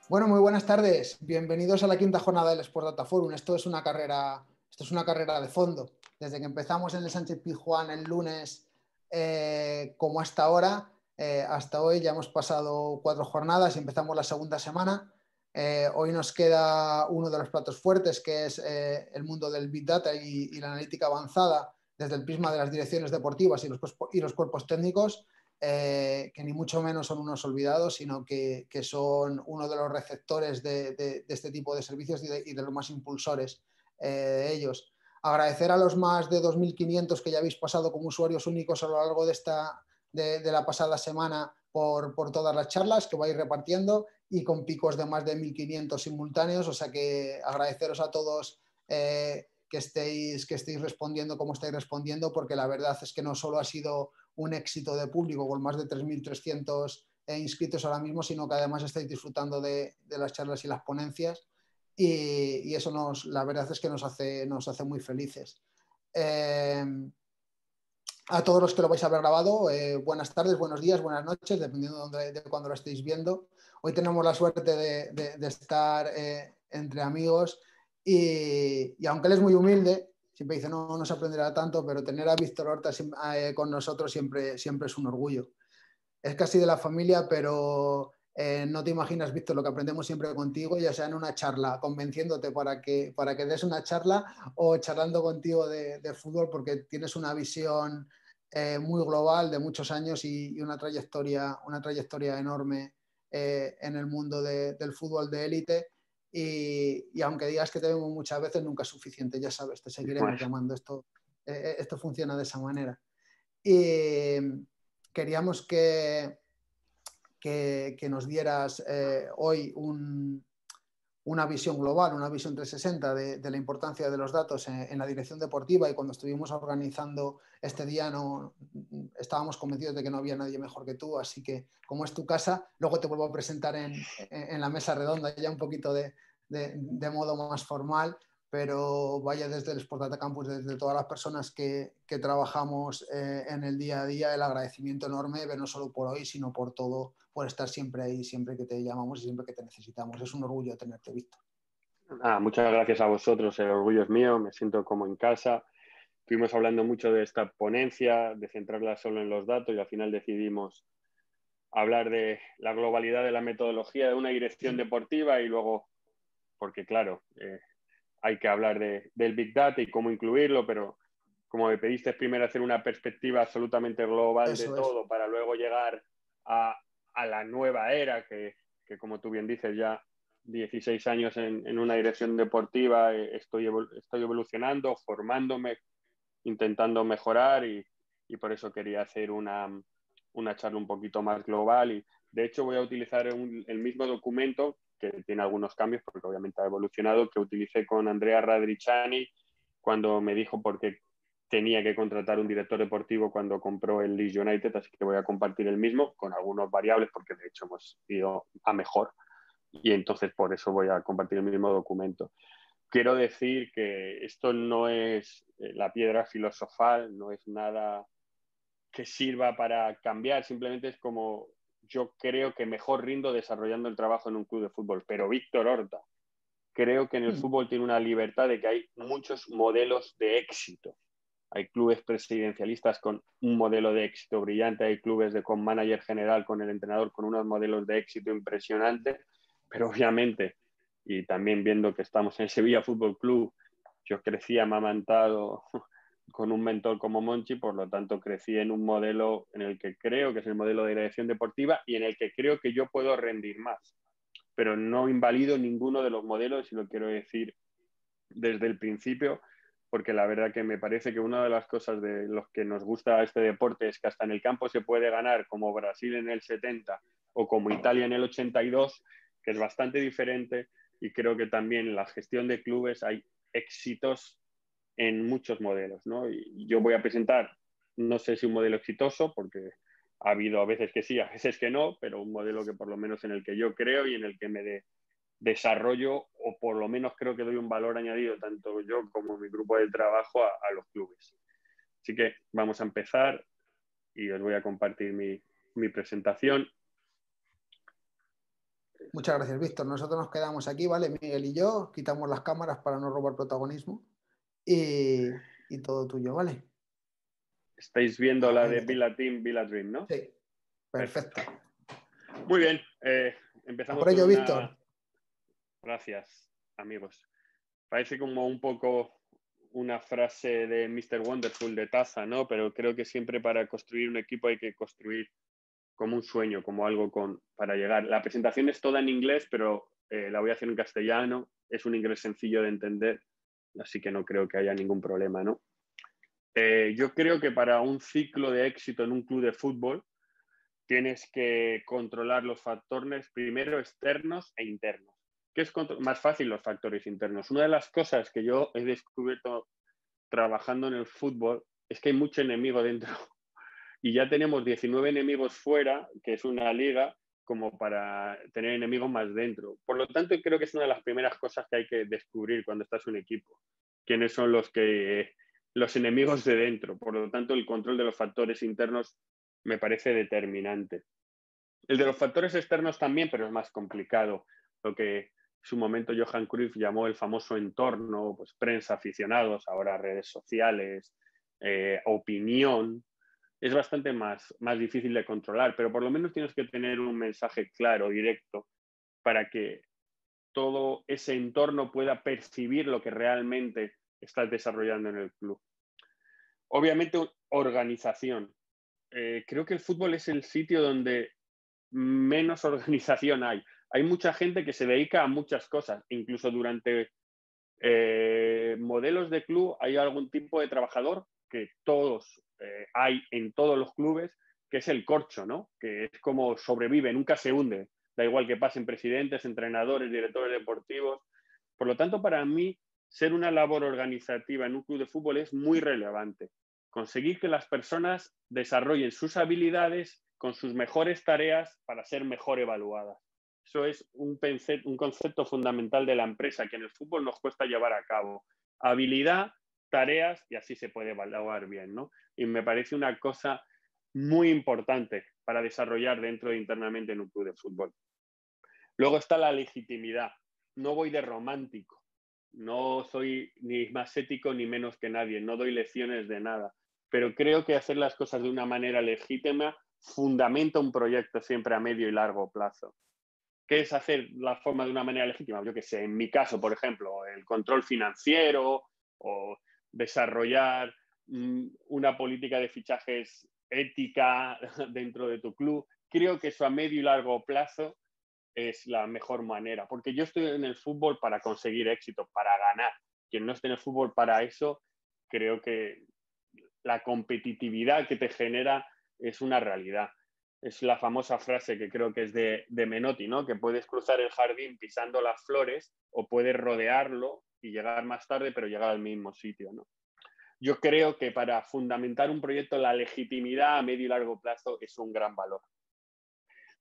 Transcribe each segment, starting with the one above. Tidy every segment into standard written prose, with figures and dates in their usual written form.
Bueno, muy buenas tardes. Bienvenidos a la quinta jornada del Sport Data Forum. Esto es una carrera de fondo. Desde que empezamos en el Sánchez Pizjuán el lunes, como hasta ahora, hasta hoy ya hemos pasado 4 jornadas y empezamos la segunda semana. Hoy nos queda uno de los platos fuertes, que es el mundo del Big Data y la analítica avanzada desde el prisma de las direcciones deportivas y los cuerpos técnicos. Que ni mucho menos son unos olvidados, sino que son uno de los receptores de este tipo de servicios y de los más impulsores de ellos. Agradecer a los más de 2.500 que ya habéis pasado como usuarios únicos a lo largo de la pasada semana por todas las charlas que vais repartiendo y con picos de más de 1.500 simultáneos. O sea que agradeceros a todos que estéis respondiendo como estáis respondiendo, porque la verdad es que no solo ha sido un éxito de público con más de 3.300 inscritos ahora mismo, sino que además estáis disfrutando de las charlas y las ponencias y eso la verdad es que nos hace muy felices. A todos los que lo vais a haber grabado, buenas tardes, buenos días, buenas noches, dependiendo de cuándo lo estéis viendo. Hoy tenemos la suerte de estar entre amigos y aunque él es muy humilde, siempre dice no se aprenderá tanto, pero tener a Víctor Horta con nosotros siempre es un orgullo. Es casi de la familia, pero no te imaginas, Víctor, lo que aprendemos siempre contigo, ya sea en una charla, convenciéndote para que des una charla o charlando contigo de fútbol, porque tienes una visión muy global de muchos años y una trayectoria enorme en el mundo del fútbol de élite. Y aunque digas que te vemos muchas veces, nunca es suficiente, ya sabes, te seguiremos Bueno, llamando. Esto funciona de esa manera. Y queríamos que nos dieras hoy una visión global, una visión 360 de la importancia de los datos en la dirección deportiva, y cuando estuvimos organizando este día estábamos convencidos de que no había nadie mejor que tú, así que como es tu casa, luego te vuelvo a presentar en la mesa redonda ya un poquito de modo más formal, pero vaya, desde el Sport Data Campus, desde todas las personas que trabajamos en el día a día, el agradecimiento enorme, no solo por hoy, sino por todo, por estar siempre ahí, siempre que te llamamos y siempre que te necesitamos. Es un orgullo tenerte, Víctor. muchas gracias a vosotros, el orgullo es mío, me siento como en casa. Estuvimos hablando mucho de esta ponencia, de centrarla solo en los datos y al final decidimos hablar de la globalidad de la metodología de una dirección deportiva y luego, porque claro, hay que hablar del Big Data y cómo incluirlo, pero como me pediste primero hacer una perspectiva absolutamente global de Eso es. todo para luego llegar a, a la nueva era que, como tú bien dices, ya 16 años en una dirección deportiva, estoy evolucionando, formándome, intentando mejorar y por eso quería hacer una charla un poquito más global y de hecho voy a utilizar el mismo documento que tiene algunos cambios porque obviamente ha evolucionado, que utilicé con Andrea Radriciani cuando me dijo por qué tenía que contratar un director deportivo cuando compró el Leeds United, así que voy a compartir el mismo con algunos variables porque de hecho hemos ido a mejor y entonces por eso voy a compartir el mismo documento. Quiero decir que esto no es la piedra filosofal, no es nada que sirva para cambiar, simplemente es como yo creo que mejor rindo desarrollando el trabajo en un club de fútbol. Pero Víctor Horta, creo que en el fútbol tiene una libertad de que hay muchos modelos de éxito. Hay clubes presidencialistas con un modelo de éxito brillante, hay clubes con manager general, con el entrenador, con unos modelos de éxito impresionantes, pero obviamente, y también viendo que estamos en Sevilla Fútbol Club, yo crecí amamantado con un mentor como Monchi, por lo tanto crecí en un modelo en el que creo que es el modelo de dirección deportiva y en el que creo que yo puedo rendir más, pero no invalido ninguno de los modelos y lo quiero decir desde el principio, porque la verdad que me parece que una de las cosas de los que nos gusta este deporte es que hasta en el campo se puede ganar como Brasil en el 70 o como Italia en el 82, que es bastante diferente, y creo que también en la gestión de clubes hay éxitos en muchos modelos, ¿no? Y yo voy a presentar, no sé si un modelo exitoso, porque ha habido a veces que sí, a veces que no, pero un modelo que por lo menos en el que yo creo y en el que me desarrollo o por lo menos creo que doy un valor añadido tanto yo como mi grupo de trabajo a los clubes. Así que vamos a empezar y os voy a compartir mi presentación. Muchas gracias, Víctor. Nosotros nos quedamos aquí, ¿vale? Miguel y yo, quitamos las cámaras para no robar protagonismo y todo tuyo, ¿vale? Estáis viendo la Ahí de lo tengo. Villa Team, Villa Dream, ¿no? Sí, perfecto. Perfecto. Muy bien, A empezamos por con ello, Víctor. una... Gracias, amigos. Parece como un poco una frase de Mr. Wonderful de Taza, ¿no? Pero creo que siempre para construir un equipo hay que construir como un sueño, como algo para llegar. La presentación es toda en inglés, pero la voy a hacer en castellano. Es un inglés sencillo de entender, así que no creo que haya ningún problema, ¿no? Yo creo que para un ciclo de éxito en un club de fútbol tienes que controlar los factores primero externos e internos. ¿Qué es más fácil? Los factores internos. Una de las cosas que yo he descubierto trabajando en el fútbol es que hay mucho enemigo dentro y ya tenemos 19 enemigos fuera, que es una liga, como para tener enemigos más dentro. Por lo tanto, creo que es una de las primeras cosas que hay que descubrir cuando estás en un equipo. ¿Quiénes son los enemigos de dentro? Por lo tanto, el control de los factores internos me parece determinante. El de los factores externos también, pero es más complicado. Lo que en su momento Johan Cruyff llamó el famoso entorno, pues prensa, aficionados, ahora redes sociales, opinión, es bastante más difícil de controlar, pero por lo menos tienes que tener un mensaje claro, directo, para que todo ese entorno pueda percibir lo que realmente estás desarrollando en el club. Obviamente, organización. Creo que el fútbol es el sitio donde menos organización hay. Hay mucha gente que se dedica a muchas cosas, incluso durante modelos de club hay algún tipo de trabajador que todos hay en todos los clubes, que es el corcho, ¿no? Que es como sobrevive, nunca se hunde. Da igual que pasen presidentes, entrenadores, directores deportivos. Por lo tanto, para mí, ser una labor organizativa en un club de fútbol es muy relevante. Conseguir que las personas desarrollen sus habilidades con sus mejores tareas para ser mejor evaluadas. Eso es un concepto fundamental de la empresa que en el fútbol nos cuesta llevar a cabo. Habilidad, tareas y así se puede evaluar bien, ¿no? Y me parece una cosa muy importante para desarrollar dentro de internamente en un club de fútbol. Luego está la legitimidad. No voy de romántico. No soy ni más ético ni menos que nadie. No doy lecciones de nada. Pero creo que hacer las cosas de una manera legítima fundamenta un proyecto siempre a medio y largo plazo. ¿Qué es hacer la forma de una manera legítima? Yo qué sé, en mi caso, por ejemplo, el control financiero o desarrollar una política de fichajes ética dentro de tu club. Creo que eso a medio y largo plazo es la mejor manera, porque yo estoy en el fútbol para conseguir éxito, para ganar. Quien no esté en el fútbol para eso, creo que la competitividad que te genera es una realidad. Es la famosa frase que creo que es de Menotti, ¿no? Que puedes cruzar el jardín pisando las flores o puedes rodearlo y llegar más tarde, pero llegar al mismo sitio, ¿no? Yo creo que para fundamentar un proyecto la legitimidad a medio y largo plazo es un gran valor.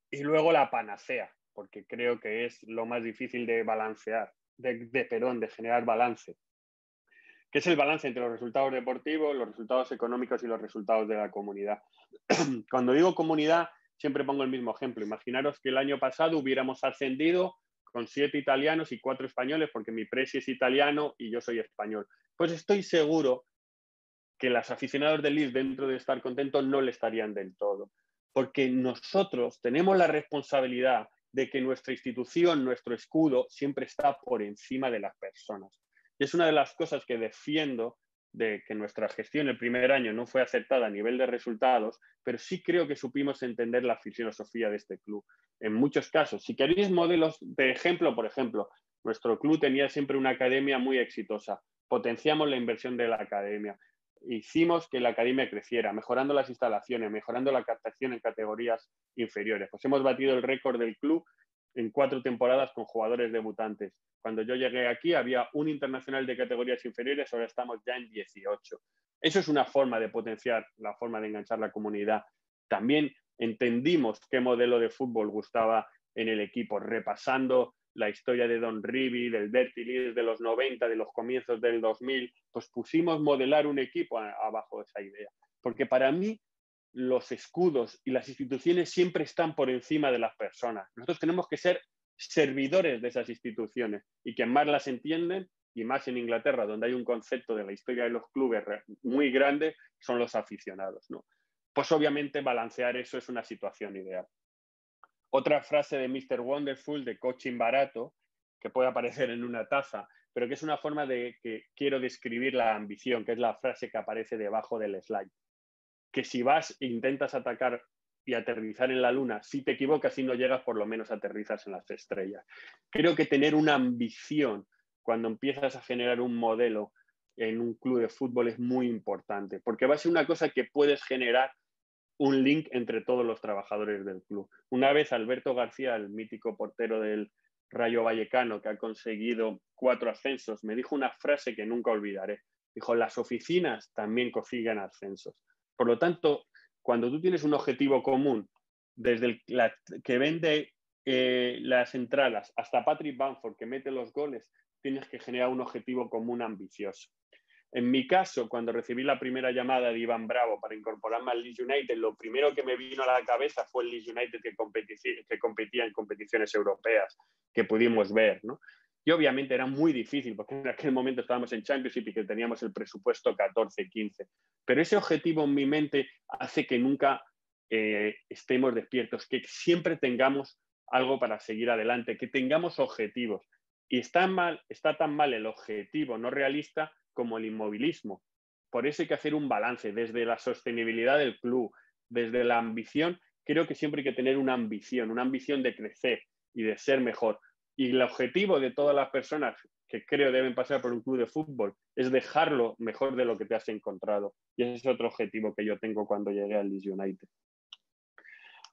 Y luego la panacea, porque creo que es lo más difícil de balancear, de generar balance, que es el balance entre los resultados deportivos, los resultados económicos y los resultados de la comunidad. Cuando digo comunidad, siempre pongo el mismo ejemplo. Imaginaros que el año pasado hubiéramos ascendido con 7 italianos y 4 españoles, porque mi presi es italiano y yo soy español. Pues estoy seguro que los aficionados del Leeds, dentro de estar contentos, no le estarían del todo. Porque nosotros tenemos la responsabilidad de que nuestra institución, nuestro escudo, siempre está por encima de las personas. Y es una de las cosas que defiendo de que nuestra gestión el primer año no fue aceptada a nivel de resultados, pero sí creo que supimos entender la filosofía de este club. En muchos casos, si queréis modelos de ejemplo, por ejemplo, nuestro club tenía siempre una academia muy exitosa. Potenciamos la inversión de la academia. Hicimos que la academia creciera, mejorando las instalaciones, mejorando la captación en categorías inferiores. Pues hemos batido el récord del club en 4 temporadas con jugadores debutantes. Cuando yo llegué aquí había un internacional de categorías inferiores, ahora estamos ya en 18. Eso es una forma de potenciar, la forma de enganchar la comunidad. También entendimos qué modelo de fútbol gustaba en el equipo, repasando la historia de Don Revie, del Dirty Leeds de los 90, de los comienzos del 2000, pues pusimos modelar un equipo abajo de esa idea. Porque para mí los escudos y las instituciones siempre están por encima de las personas. Nosotros tenemos que ser servidores de esas instituciones, y quien más las entienden, y más en Inglaterra, donde hay un concepto de la historia de los clubes muy grande, son los aficionados, ¿no? Pues obviamente balancear eso es una situación ideal. Otra frase de Mr. Wonderful, de coaching barato, que puede aparecer en una taza, pero que es una forma de que quiero describir la ambición, que es la frase que aparece debajo del slide. Que si vas e intentas atacar y aterrizar en la luna, si te equivocas y no llegas, por lo menos aterrizas en las estrellas. Creo que tener una ambición cuando empiezas a generar un modelo en un club de fútbol es muy importante, porque va a ser una cosa que puedes generar un link entre todos los trabajadores del club. Una vez Alberto García, el mítico portero del Rayo Vallecano, que ha conseguido 4 ascensos, me dijo una frase que nunca olvidaré. Dijo, las oficinas también consiguen ascensos. Por lo tanto, cuando tú tienes un objetivo común, desde que vende las entradas hasta Patrick Bamford, que mete los goles, tienes que generar un objetivo común ambicioso. En mi caso, cuando recibí la primera llamada de Iván Bravo para incorporarme al Leeds United, lo primero que me vino a la cabeza fue el Leeds United que competía en competiciones europeas, que pudimos ver, ¿no? Y obviamente era muy difícil, porque en aquel momento estábamos en Championship y que teníamos el presupuesto 14-15. Pero ese objetivo en mi mente hace que nunca estemos despiertos, que siempre tengamos algo para seguir adelante, que tengamos objetivos. Y está tan mal el objetivo no realista como el inmovilismo. Por eso hay que hacer un balance desde la sostenibilidad del club, desde la ambición. Creo que siempre hay que tener una ambición de crecer y de ser mejor. Y el objetivo de todas las personas que creo deben pasar por un club de fútbol es dejarlo mejor de lo que te has encontrado. Y ese es otro objetivo que yo tengo cuando llegué al Leeds United.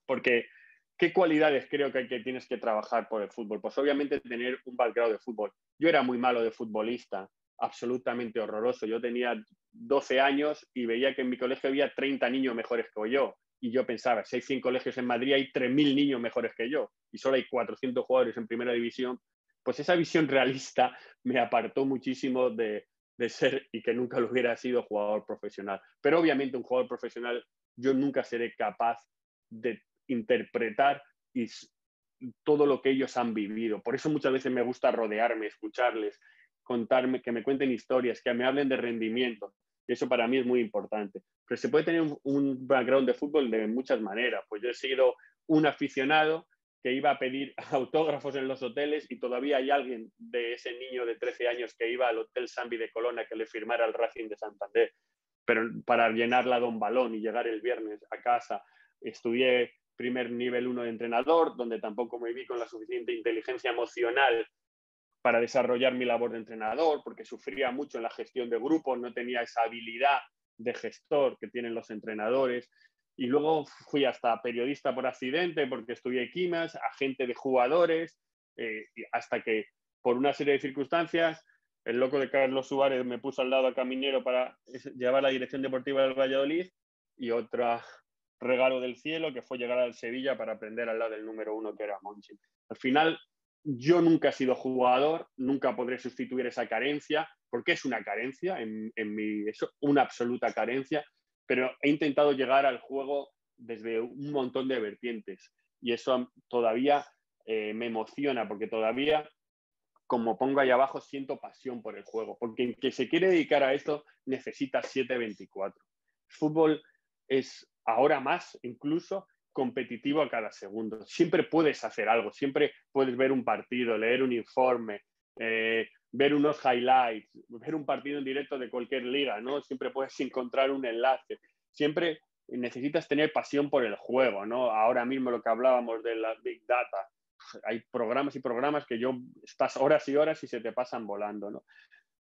Porque, ¿qué cualidades creo que tienes que trabajar por el fútbol? Pues obviamente tener un background de fútbol. Yo era muy malo de futbolista, absolutamente horroroso. Yo tenía 12 años y veía que en mi colegio había 30 niños mejores que yo. Y yo pensaba, si hay 100 colegios en Madrid, hay 3.000 niños mejores que yo. Y solo hay 400 jugadores en primera división. Pues esa visión realista me apartó muchísimo de ser, y que nunca lo hubiera sido, jugador profesional. Pero obviamente un jugador profesional, yo nunca seré capaz de interpretar todo lo que ellos han vivido. Por eso muchas veces me gusta rodearme, escucharles, contarme, que me cuenten historias, que me hablen de rendimiento. Eso para mí es muy importante. Pero se puede tener un background de fútbol de muchas maneras. Pues yo he sido un aficionado que iba a pedir autógrafos en los hoteles y todavía hay alguien de ese niño de 13 años que iba al Hotel Sambi de Colón a que le firmara el Racing de Santander. Pero para llenarla de un balón y llegar el viernes a casa, estudié primer nivel 1 de entrenador, donde tampoco me vi con la suficiente inteligencia emocional para desarrollar mi labor de entrenador, porque sufría mucho en la gestión de grupos, no tenía esa habilidad de gestor que tienen los entrenadores. Y luego fui hasta periodista por accidente, porque estudié quimas, agente de jugadores, hasta que por una serie de circunstancias el loco de Carlos Suárez me puso al lado a Caminero para llevar la dirección deportiva del Valladolid, y otro regalo del cielo que fue llegar al Sevilla para aprender al lado del número 1 que era Monchi. Al final, yo nunca he sido jugador, nunca podré sustituir esa carencia, porque es una carencia, es una absoluta carencia, pero he intentado llegar al juego desde un montón de vertientes, y eso todavía me emociona, porque todavía, como pongo ahí abajo, siento pasión por el juego, porque el que se quiere dedicar a esto necesita 7/24. El fútbol es ahora más incluso competitivo a cada segundo. Siempre puedes hacer algo, siempre puedes ver un partido, leer un informe, ver unos highlights, ver un partido en directo de cualquier liga, ¿no? Siempre puedes encontrar un enlace. Siempre necesitas tener pasión por el juego, ¿no? Ahora mismo lo que hablábamos de la Big Data, hay programas y programas que estás horas y horas y se te pasan volando, ¿no?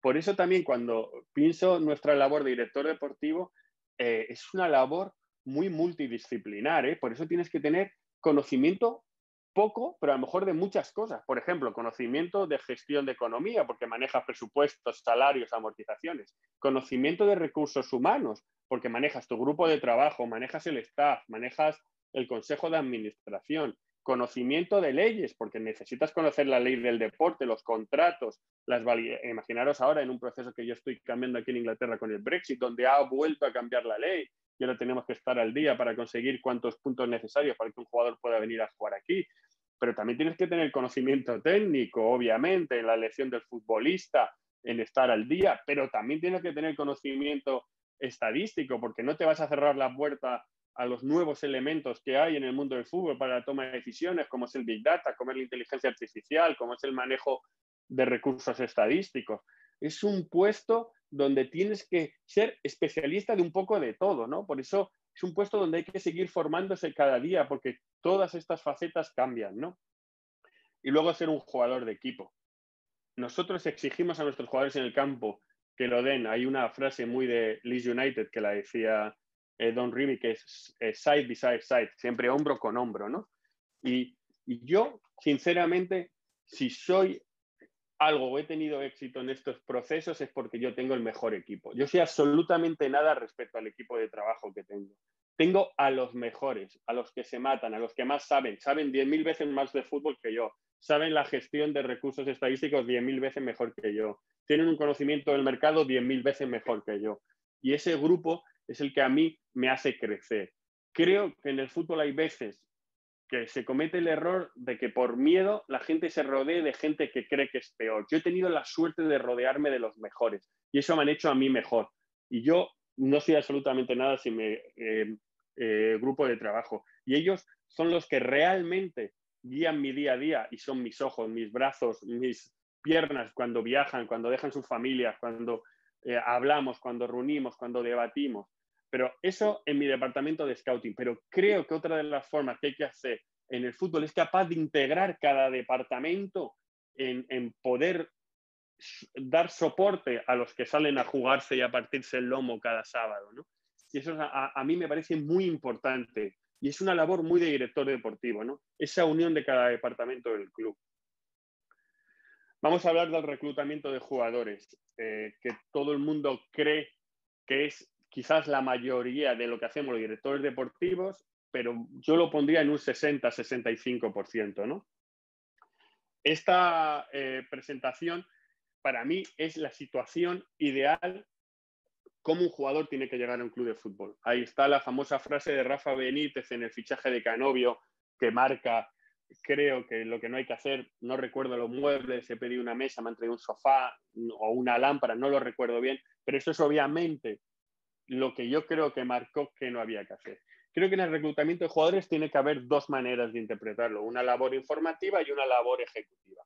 Por eso también cuando pienso nuestra labor de director deportivo, es una labor muy multidisciplinar, ¿eh? Por eso tienes que tener conocimiento poco, pero a lo mejor de muchas cosas. Por ejemplo, conocimiento de gestión de economía, porque manejas presupuestos, salarios, amortizaciones. Conocimiento de recursos humanos, porque manejas tu grupo de trabajo, manejas el staff, manejas el consejo de administración. Conocimiento de leyes, porque necesitas conocer la ley del deporte, los contratos, imaginaros ahora en un proceso que yo estoy cambiando aquí en Inglaterra con el Brexit, donde ha vuelto a cambiar la ley y ahora tenemos que estar al día para conseguir cuántos puntos necesarios para que un jugador pueda venir a jugar aquí. pero también tienes que tener conocimiento técnico, obviamente, en la elección del futbolista, en estar al día, pero también tienes que tener conocimiento estadístico, porque no te vas a cerrar la puerta a los nuevos elementos que hay en el mundo del fútbol para la toma de decisiones, como es el Big Data, como es la inteligencia artificial, como es el manejo de recursos estadísticos. Es un puesto donde tienes que ser especialista de un poco de todo, ¿no? Por eso es un puesto donde hay que seguir formándose cada día, porque todas estas facetas cambian, ¿no? Y luego ser un jugador de equipo. Nosotros exigimos a nuestros jugadores en el campo que lo den. Hay una frase muy de Leeds United que la decía Don Remy, que es side beside side, siempre hombro con hombro, ¿no? Y yo, sinceramente, si soy algo o he tenido éxito en estos procesos es porque yo tengo el mejor equipo. Yo sé absolutamente nada respecto al equipo de trabajo que tengo. Tengo a los mejores, a los que se matan, a los que más saben 10.000 veces más de fútbol que yo, saben la gestión de recursos estadísticos 10.000 veces mejor que yo, tienen un conocimiento del mercado 10.000 veces mejor que yo. Y ese grupo es el que a mí me hace crecer. Creo que en el fútbol hay veces que se comete el error de que por miedo la gente se rodee de gente que cree que es peor. Yo he tenido la suerte de rodearme de los mejores y eso me han hecho a mí mejor. Y yo no soy absolutamente nada sin mi grupo de trabajo. Y ellos son los que realmente guían mi día a día y son mis ojos, mis brazos, mis piernas cuando viajan, cuando dejan sus familias, cuando hablamos, cuando reunimos, cuando debatimos. Pero eso en mi departamento de scouting. Pero creo que otra de las formas que hay que hacer en el fútbol es capaz de integrar cada departamento en poder dar soporte a los que salen a jugarse y a partirse el lomo cada sábado, ¿no? Y eso a mí me parece muy importante. Y es una labor muy de director deportivo, ¿no? Esa unión de cada departamento del club. Vamos a hablar del reclutamiento de jugadores, que todo el mundo cree que es quizás la mayoría de lo que hacemos los directores deportivos, pero yo lo pondría en un 60-65%, ¿no? Esta presentación para mí es la situación ideal cómo un jugador tiene que llegar a un club de fútbol. Ahí está la famosa frase de Rafa Benítez en el fichaje de Canovio, que marca, creo que lo que no hay que hacer, no recuerdo los muebles, he pedido una mesa, me han traído un sofá o una lámpara, no lo recuerdo bien, pero eso es obviamente lo que yo creo que marcó que no había que hacer. Creo que en el reclutamiento de jugadores tiene que haber dos maneras de interpretarlo, una labor informativa y una labor ejecutiva.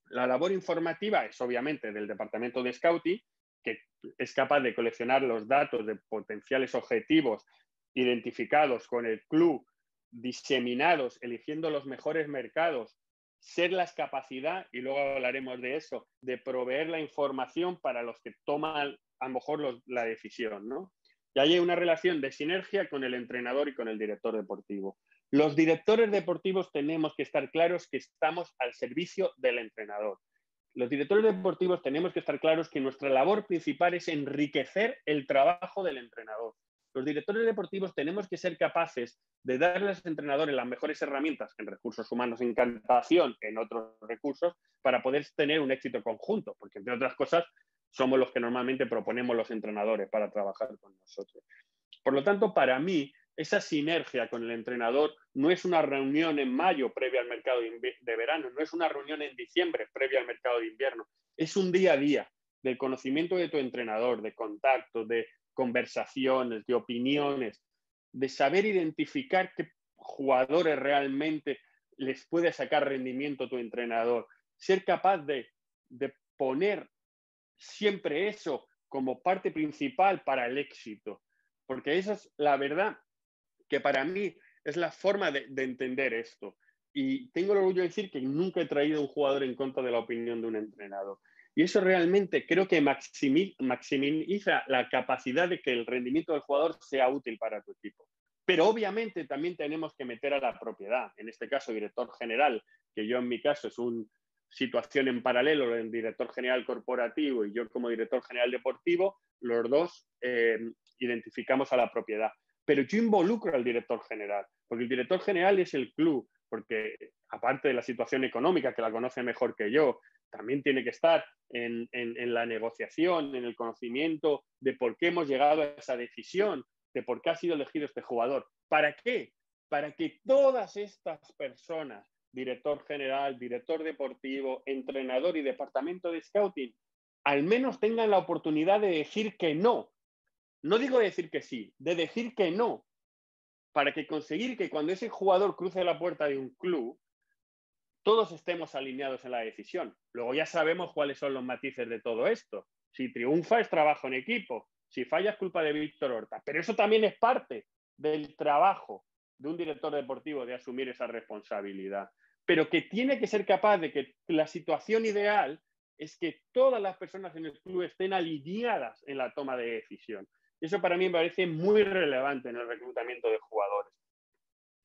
La labor informativa es obviamente del departamento de scouting, que es capaz de coleccionar los datos de potenciales objetivos identificados con el club, diseminados, eligiendo los mejores mercados, ser la capacidad, y luego hablaremos de eso, de proveer la información para los que toman a lo mejor la decisión, ¿no? Y hay una relación de sinergia con el entrenador y con el director deportivo. Los directores deportivos tenemos que estar claros que estamos al servicio del entrenador. Los directores deportivos tenemos que estar claros que nuestra labor principal es enriquecer el trabajo del entrenador. Los directores deportivos tenemos que ser capaces de darle a los entrenadores las mejores herramientas en recursos humanos, en captación, en otros recursos, para poder tener un éxito conjunto, porque entre otras cosas somos los que normalmente proponemos los entrenadores para trabajar con nosotros. Por lo tanto, para mí, esa sinergia con el entrenador no es una reunión en mayo previa al mercado de verano, no es una reunión en diciembre previa al mercado de invierno, es un día a día del conocimiento de tu entrenador, de contactos, de conversaciones, de opiniones, de saber identificar qué jugadores realmente les puede sacar rendimiento tu entrenador, ser capaz de poner siempre eso como parte principal para el éxito, porque esa es la verdad que para mí es la forma de entender esto. Y tengo el orgullo de decir que nunca he traído a un jugador en contra de la opinión de un entrenador. Y eso realmente creo que maximiza la capacidad de que el rendimiento del jugador sea útil para tu equipo. Pero obviamente también tenemos que meter a la propiedad, en este caso director general, que yo en mi caso es una situación en paralelo, el director general corporativo y yo como director general deportivo, los dos identificamos a la propiedad. Pero yo involucro al director general, porque el director general es el club, porque aparte de la situación económica, que la conoce mejor que yo, también tiene que estar en la negociación, en el conocimiento de por qué hemos llegado a esa decisión, de por qué ha sido elegido este jugador. ¿Para qué? Para que todas estas personas director general, director deportivo, entrenador y departamento de scouting, al menos tengan la oportunidad de decir que no. No digo decir que sí, de decir que no, para que conseguir que cuando ese jugador cruce la puerta de un club, todos estemos alineados en la decisión. Luego ya sabemos cuáles son los matices de todo esto. Si triunfa es trabajo en equipo, si falla es culpa de Víctor Horta, pero eso también es parte del trabajo de un director deportivo de asumir esa responsabilidad, pero que tiene que ser capaz de que la situación ideal es que todas las personas en el club estén alineadas en la toma de decisión. Eso para mí me parece muy relevante en el reclutamiento de jugadores,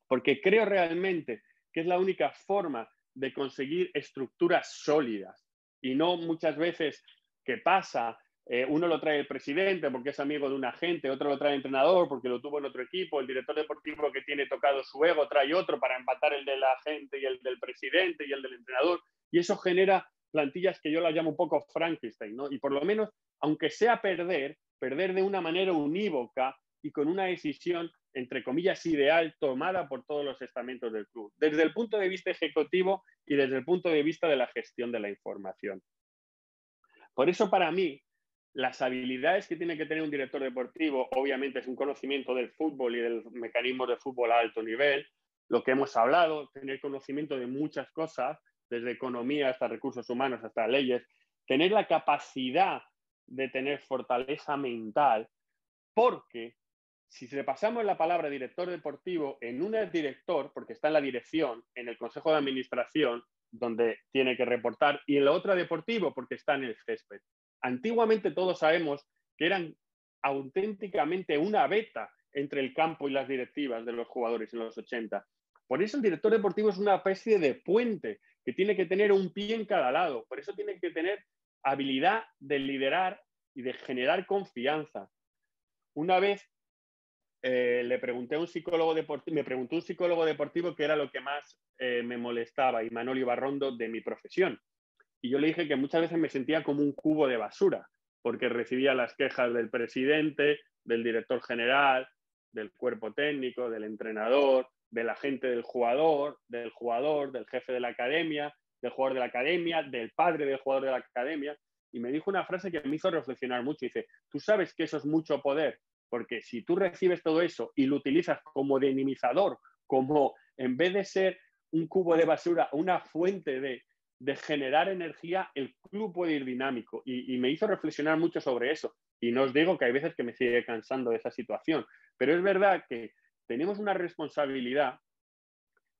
porque creo realmente que es la única forma de conseguir estructuras sólidas y no muchas veces que pasa, uno lo trae el presidente porque es amigo de un agente, otro lo trae el entrenador porque lo tuvo en otro equipo, el director deportivo que tiene tocado su ego trae otro para empatar el del agente y el del presidente y el del entrenador, y eso genera plantillas que yo las llamo un poco Frankenstein, ¿no? Y por lo menos, aunque sea perder de una manera unívoca y con una decisión, entre comillas, ideal, tomada por todos los estamentos del club, desde el punto de vista ejecutivo y desde el punto de vista de la gestión de la información. Por eso, para mí, las habilidades que tiene que tener un director deportivo, obviamente, es un conocimiento del fútbol y del mecanismo de fútbol a alto nivel, lo que hemos hablado, tener conocimiento de muchas cosas, desde economía hasta recursos humanos, hasta leyes, tener la capacidad de tener fortaleza mental, porque si repasamos la palabra director deportivo, en un director, porque está en la dirección, en el consejo de administración, donde tiene que reportar, y en la otra deportivo, porque está en el césped. Antiguamente todos sabemos que eran auténticamente una beta entre el campo y las directivas de los jugadores en los 80. Por eso el director deportivo es una especie de puente que tiene que tener un pie en cada lado. Por eso tiene que tener habilidad de liderar y de generar confianza. Una vez le pregunté a un psicólogo deportivo, me preguntó un psicólogo deportivo qué era lo que más me molestaba, Imanol Ibarrondo, de mi profesión. Y yo le dije que muchas veces me sentía como un cubo de basura, porque recibía las quejas del presidente, del director general, del cuerpo técnico, del entrenador, del agente del jugador, del jefe de la academia, del jugador de la academia, del padre del jugador de la academia. Y me dijo una frase que me hizo reflexionar mucho. Dice, tú sabes que eso es mucho poder, porque si tú recibes todo eso y lo utilizas como dinamizador, como en vez de ser un cubo de basura, una fuente de generar energía, el club puede ir dinámico. Y me hizo reflexionar mucho sobre eso. Y no os digo que hay veces que me sigue cansando de esa situación, pero es verdad que tenemos una responsabilidad,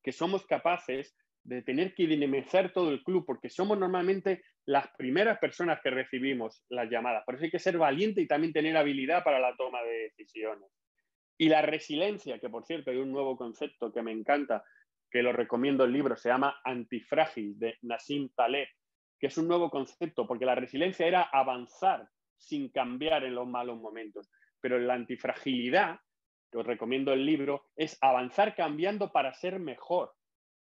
que somos capaces de tener que dinamizar todo el club, porque somos normalmente las primeras personas que recibimos las llamadas. Por eso hay que ser valiente y también tener habilidad para la toma de decisiones. Y la resiliencia, que por cierto hay un nuevo concepto que me encanta, que lo recomiendo el libro, se llama Antifrágil, de Nassim Taleb, que es un nuevo concepto, porque la resiliencia era avanzar sin cambiar en los malos momentos. Pero la antifragilidad, que os recomiendo el libro, es avanzar cambiando para ser mejor.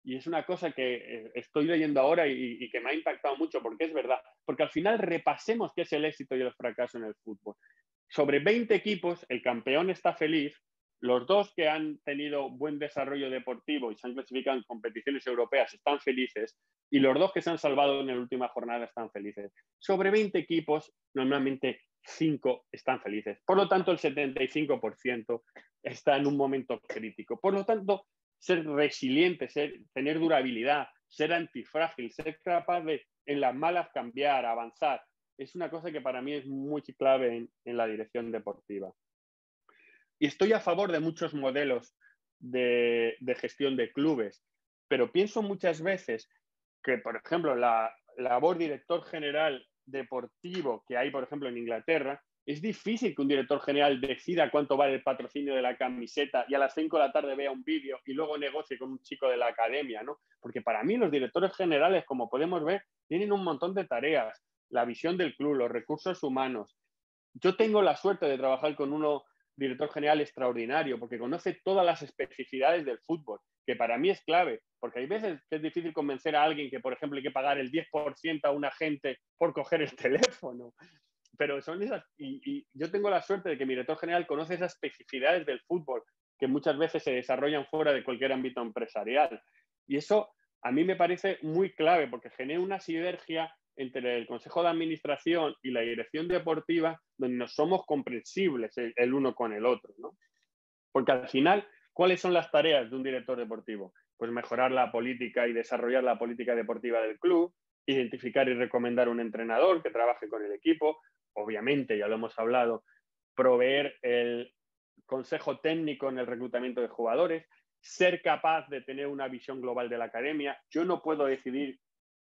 Y es una cosa que estoy leyendo ahora y que me ha impactado mucho, porque es verdad. Porque al final repasemos qué es el éxito y el fracaso en el fútbol. Sobre 20 equipos, el campeón está feliz, los dos que han tenido buen desarrollo deportivo y se han clasificado en competiciones europeas están felices, y los dos que se han salvado en la última jornada están felices. Sobre 20 equipos, normalmente 5 están felices. Por lo tanto, el 75% está en un momento crítico. Por lo tanto, ser resiliente, tener durabilidad, ser antifrágil, ser capaz de en las malas cambiar, avanzar, es una cosa que para mí es muy clave en la dirección deportiva. Y estoy a favor de muchos modelos de gestión de clubes, pero pienso muchas veces que, por ejemplo, la labor director general deportivo que hay, por ejemplo, en Inglaterra, es difícil que un director general decida cuánto vale el patrocinio de la camiseta y a las 5 de la tarde vea un vídeo y luego negocie con un chico de la academia, ¿no? Porque para mí los directores generales, como podemos ver, tienen un montón de tareas, la visión del club, los recursos humanos. Yo tengo la suerte de trabajar con uno director general extraordinario porque conoce todas las especificidades del fútbol, que para mí es clave, porque hay veces que es difícil convencer a alguien que, por ejemplo, hay que pagar el 10% a un agente por coger el teléfono. Pero son esas, y yo tengo la suerte de que mi director general conoce esas especificidades del fútbol que muchas veces se desarrollan fuera de cualquier ámbito empresarial. Y eso a mí me parece muy clave porque genera una sinergia entre el Consejo de Administración y la dirección deportiva donde nos somos comprensibles el uno con el otro, ¿no? Porque al final, ¿cuáles son las tareas de un director deportivo? Pues mejorar la política y desarrollar la política deportiva del club, identificar y recomendar un entrenador que trabaje con el equipo, obviamente, ya lo hemos hablado, proveer el consejo técnico en el reclutamiento de jugadores, ser capaz de tener una visión global de la academia. Yo no puedo decidir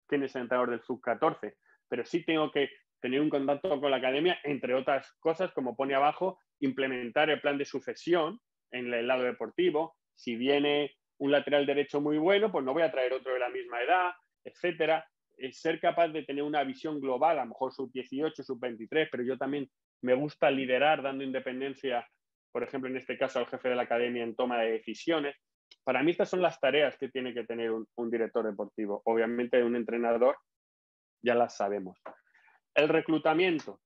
quién es el entrenador del sub-14, pero sí tengo que tener un contacto con la academia, entre otras cosas, como pone abajo, implementar el plan de sucesión en el lado deportivo. Si viene un lateral derecho muy bueno, pues no voy a traer otro de la misma edad, etcétera. Ser capaz de tener una visión global, a lo mejor sub-18, sub-23, pero yo también me gusta liderar dando independencia, por ejemplo, en este caso al jefe de la academia en toma de decisiones. Para mí estas son las tareas que tiene que tener un director deportivo. Obviamente un entrenador ya las sabemos. El reclutamiento.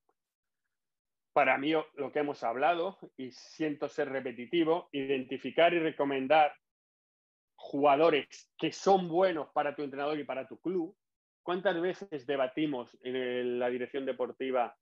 Para mí lo que hemos hablado, y siento ser repetitivo, identificar y recomendar jugadores que son buenos para tu entrenador y para tu club. ¿Cuántas veces debatimos en la dirección deportiva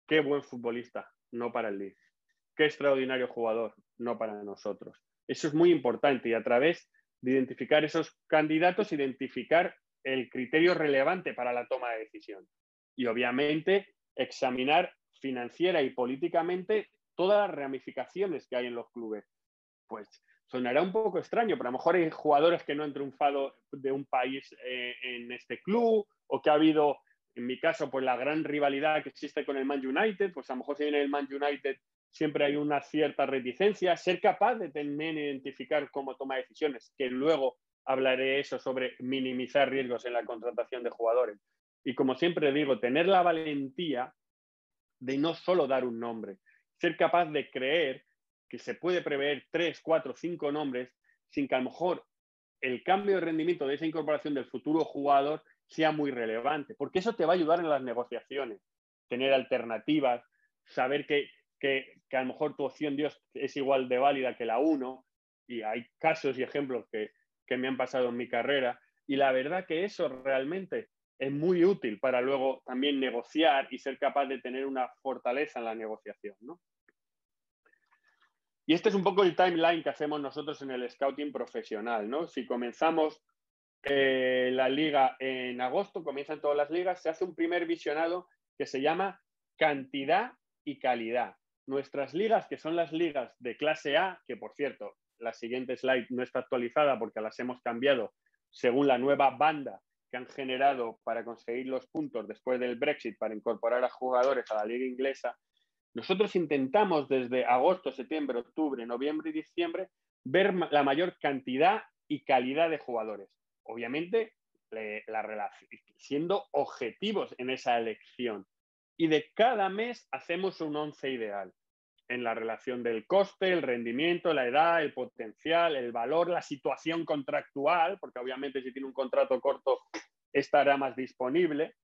qué buen futbolista? No para el Leeds. Qué extraordinario jugador, no para nosotros. Eso es muy importante y a través de identificar esos candidatos, identificar el criterio relevante para la toma de decisión. Y obviamente examinar financiera y políticamente todas las ramificaciones que hay en los clubes. Pues sonará un poco extraño, pero a lo mejor hay jugadores que no han triunfado de un país en este club o que ha habido, en mi caso, pues la gran rivalidad que existe con el Man United, pues a lo mejor si viene el Man United siempre hay una cierta reticencia, ser capaz de también identificar cómo toma decisiones, que luego hablaré eso sobre minimizar riesgos en la contratación de jugadores. Y como siempre digo, tener la valentía de no solo dar un nombre, ser capaz de creer que se puede prever 3, 4, 5 nombres sin que a lo mejor el cambio de rendimiento de esa incorporación del futuro jugador sea muy relevante, porque eso te va a ayudar en las negociaciones, tener alternativas, saber que a lo mejor tu opción Dios es igual de válida que la 1, y hay casos y ejemplos que me han pasado en mi carrera, y la verdad que eso realmente es muy útil para luego también negociar y ser capaz de tener una fortaleza en la negociación, ¿no? Y este es un poco el timeline que hacemos nosotros en el scouting profesional, ¿no? Si comenzamos la liga en agosto, comienzan todas las ligas, se hace un primer visionado que se llama cantidad y calidad. Nuestras ligas, que son las ligas de clase A, que por cierto, la siguiente slide no está actualizada porque las hemos cambiado según la nueva banda que han generado para conseguir los puntos después del Brexit para incorporar a jugadores a la liga inglesa. Nosotros intentamos desde agosto, septiembre, octubre, noviembre y diciembre ver la mayor cantidad y calidad de jugadores. Obviamente, siendo objetivos en esa elección. Y de cada mes hacemos un 11 ideal en la relación del coste, el rendimiento, la edad, el potencial, el valor, la situación contractual, porque obviamente si tiene un contrato corto estará más disponible.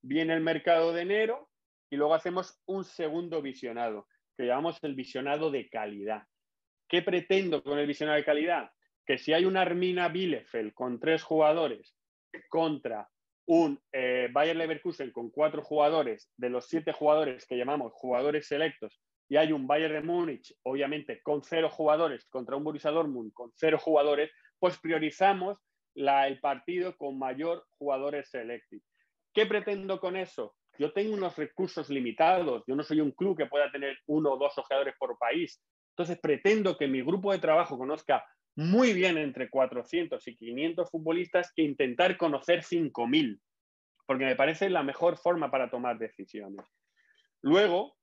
Viene el mercado de enero y luego hacemos un segundo visionado, que llamamos el visionado de calidad. ¿Qué pretendo con el visionado de calidad? Que si hay una Armina Bielefeld con 3 jugadores contra un Bayer Leverkusen con 4 jugadores, de los 7 jugadores que llamamos jugadores selectos, y hay un Bayern de Múnich, obviamente, con 0 jugadores contra un Borussia Dortmund con 0 jugadores, pues priorizamos el partido con mayor jugadores selectos. ¿Qué pretendo con eso? Yo tengo unos recursos limitados, yo no soy un club que pueda tener 1 o 2 ojeadores por país. Entonces pretendo que mi grupo de trabajo conozca muy bien entre 400 y 500 futbolistas que intentar conocer 5.000, porque me parece la mejor forma para tomar decisiones. Luego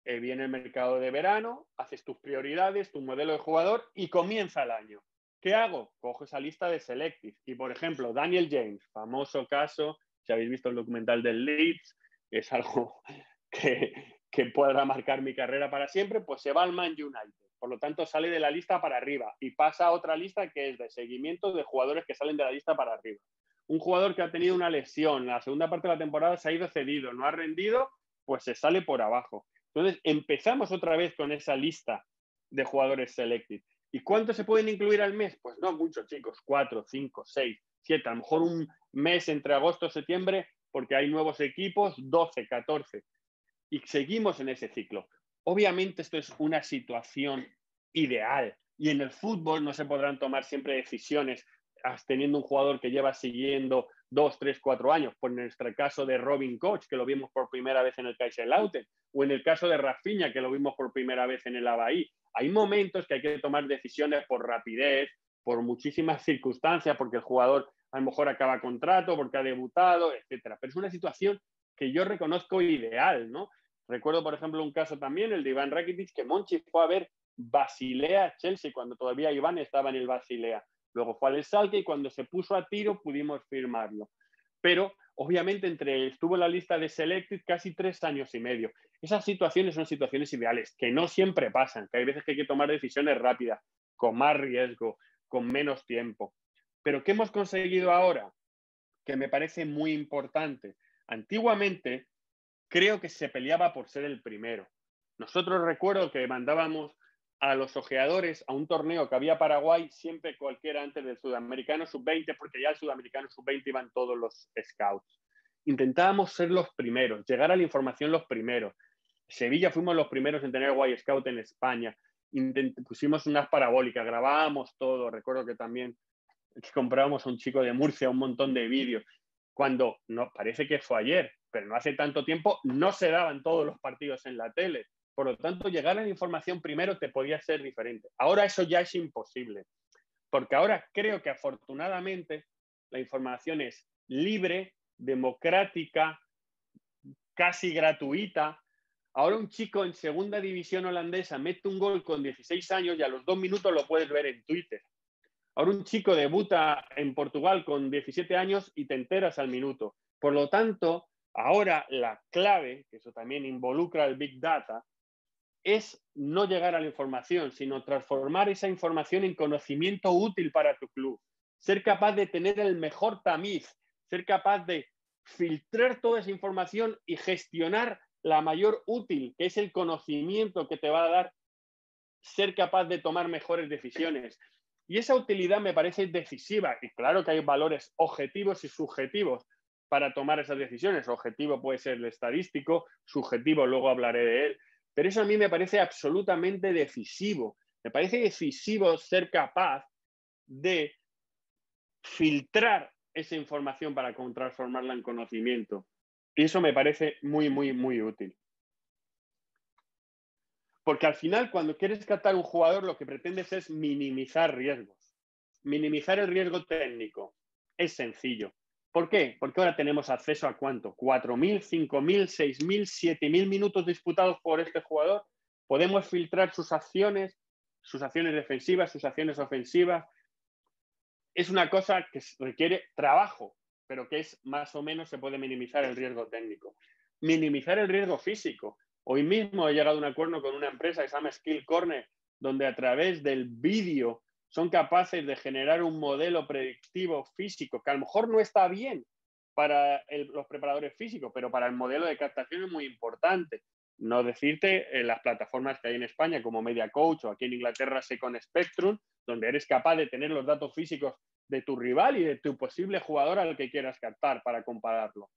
viene el mercado de verano, haces tus prioridades, tu modelo de jugador y comienza el año. ¿Qué hago? Cojo esa lista de selective y, por ejemplo, Daniel James, famoso caso, si habéis visto el documental del Leeds, es algo que podrá marcar mi carrera para siempre, pues se va al Man United. Por lo tanto, sale de la lista para arriba y pasa a otra lista que es de seguimiento de jugadores que salen de la lista para arriba. Un jugador que ha tenido una lesión, en la segunda parte de la temporada se ha ido cedido, no ha rendido, pues se sale por abajo. Entonces, empezamos otra vez con esa lista de jugadores selected. ¿Y cuántos se pueden incluir al mes? Pues no muchos, chicos, 4, 5, 6, 7, a lo mejor un mes entre agosto y septiembre, porque hay nuevos equipos, 12, 14. Y seguimos en ese ciclo. Obviamente esto es una situación ideal y en el fútbol no se podrán tomar siempre decisiones teniendo un jugador que lleva siguiendo 2, 3, 4 años, por nuestro caso de Robin Koch, que lo vimos por primera vez en el Kaiserslautern, o en el caso de Rafinha, que lo vimos por primera vez en el Avaí. Hay momentos que hay que tomar decisiones por rapidez, por muchísimas circunstancias, porque el jugador a lo mejor acaba contrato, porque ha debutado, etcétera. Pero es una situación que yo reconozco ideal, ¿no? Recuerdo, por ejemplo, un caso también, el de Iván Rakitic, que Monchi fue a ver Basilea-Chelsea cuando todavía Iván estaba en el Basilea. Luego fue al Schalke y cuando se puso a tiro pudimos firmarlo. Pero, obviamente, estuvo en la lista de Selected casi 3 años y medio. Esas situaciones son situaciones ideales, que no siempre pasan, que hay veces que hay que tomar decisiones rápidas, con más riesgo, con menos tiempo. Pero, ¿qué hemos conseguido ahora? Que me parece muy importante. Antiguamente, creo que se peleaba por ser el primero. Nosotros recuerdo que mandábamos a los ojeadores a un torneo que había Paraguay, siempre cualquiera antes del sudamericano sub-20, porque ya el sudamericano sub-20 iban todos los scouts. Intentábamos ser los primeros, llegar a la información los primeros. Sevilla fuimos los primeros en tener Y Scout en España. Pusimos unas parabólicas, grabábamos todo. Recuerdo que también comprábamos a un chico de Murcia un montón de vídeos. Cuando no, parece que fue ayer, pero no hace tanto tiempo, no se daban todos los partidos en la tele. Por lo tanto, llegar a la información primero te podía ser diferente. Ahora eso ya es imposible, porque ahora creo que afortunadamente la información es libre, democrática, casi gratuita. Ahora un chico en segunda división holandesa mete un gol con 16 años y a los 2 minutos lo puedes ver en Twitter. Ahora un chico debuta en Portugal con 17 años y te enteras al minuto. Por lo tanto, ahora la clave, que eso también involucra el Big Data, es no llegar a la información, sino transformar esa información en conocimiento útil para tu club. Ser capaz de tener el mejor tamiz, ser capaz de filtrar toda esa información y gestionar la mayor útil, que es el conocimiento que te va a dar ser capaz de tomar mejores decisiones. Y esa utilidad me parece decisiva. Y claro que hay valores objetivos y subjetivos para tomar esas decisiones. Objetivo puede ser el estadístico, subjetivo, luego hablaré de él. Pero eso a mí me parece absolutamente decisivo. Me parece decisivo ser capaz de filtrar esa información para transformarla en conocimiento. Y eso me parece muy, muy, muy útil. Porque al final, cuando quieres captar un jugador, lo que pretendes es minimizar riesgos. Minimizar el riesgo técnico. Es sencillo. ¿Por qué? Porque ahora tenemos acceso a ¿cuánto? 4.000, 5.000, 6.000, 7.000 minutos disputados por este jugador. Podemos filtrar sus acciones defensivas, sus acciones ofensivas. Es una cosa que requiere trabajo, pero que es más o menos se puede minimizar el riesgo técnico. Minimizar el riesgo físico. Hoy mismo he llegado a un acuerdo con una empresa que se llama Skill Corner, donde a través del vídeo son capaces de generar un modelo predictivo físico, que a lo mejor no está bien para los preparadores físicos, pero para el modelo de captación es muy importante. No decirte las plataformas que hay en España como Media Coach o aquí en Inglaterra Second Spectrum, donde eres capaz de tener los datos físicos de tu rival y de tu posible jugador al que quieras captar para compararlo.